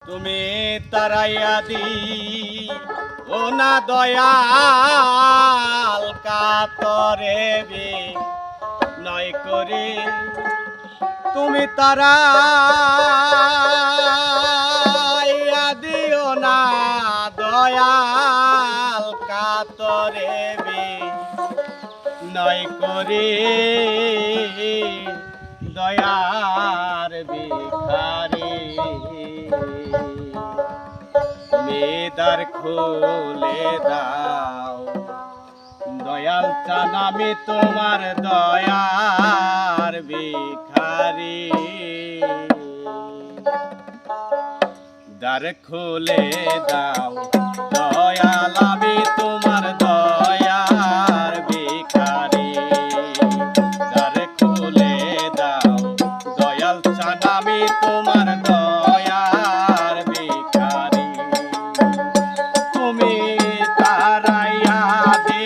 তুমি তারাইয়া দি ও না দয়াল কাতরে বি নয় করি তুমি তারাইয়া দিও না দয়াল কাতরে বি নয় করি দয়ার ভিখারি মেদার খুলে দাও দয়াল চান আমি তোমার দয়ার ভিখারি দ্বার খুলে দাও দয়াল আমি তোমার দয়ার ভিখারি দ্বার খুলে দাও দয়াল চান আমি তোমার দয়ার ভিখারি তুমি তারাইয়া দে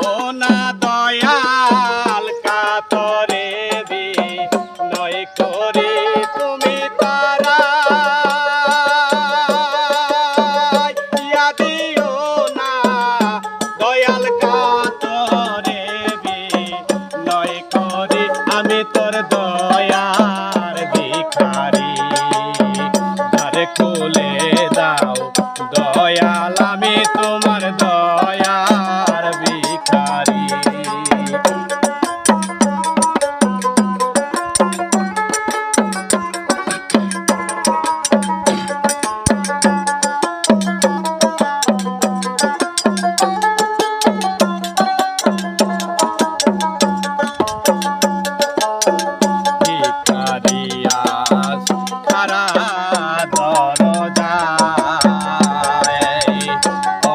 ও না দয়াল কাতরে দি নয় করে তুমি তারাইয়া দিও না দয়াল কাতরে দি নয় করে আমি তোর দয়ার ভিখারি দ্বার খুলে দাও দয়াল আমি তোমার দয়ার ভিখারি ভিখারিয়াস তারা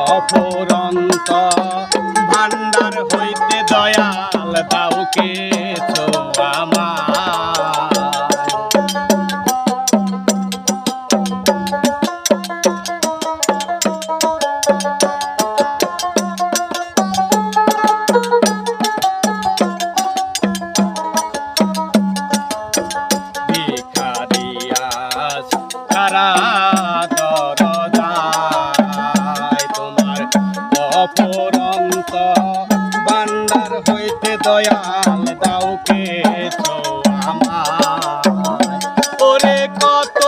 অফুরন্ত ভান্ডার হইতে দয়াল দাও কিছু আমার ভিখারিয়াস তারা অফুরন্ত ভান্ডার হইতে দয়াল দাও কিছু আমার ওরে কত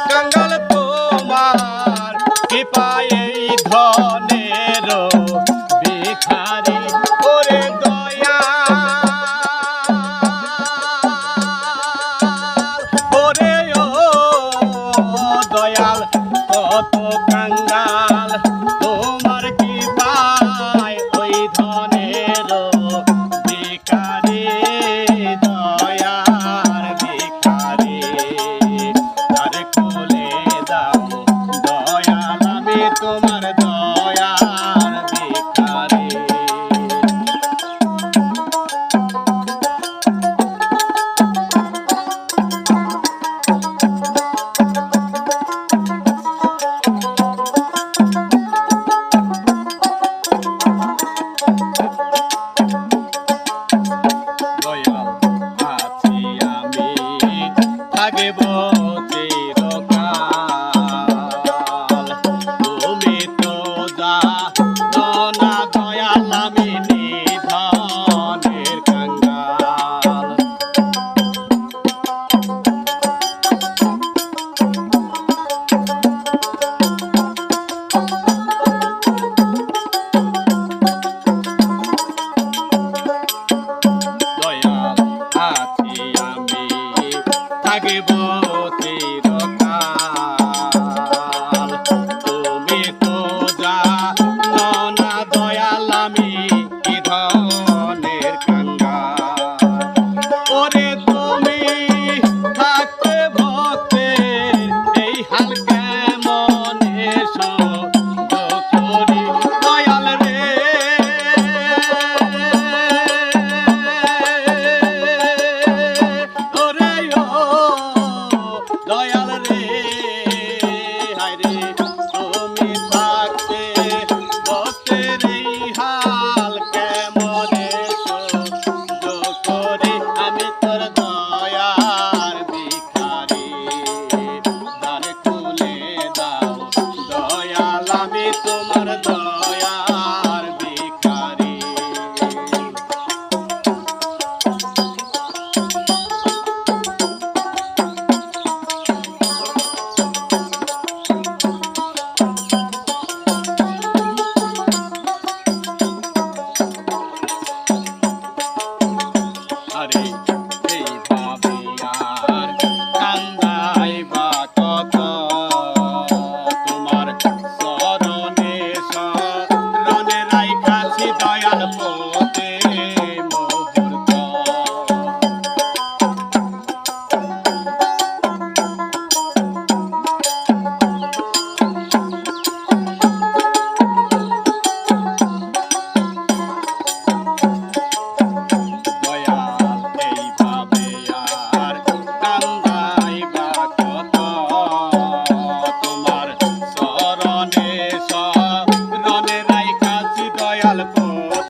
কাঙ্গাল তোমার কৃপায় এই ধনের ভিখারি ওরে দয়াল ওরে ও দয়াল কত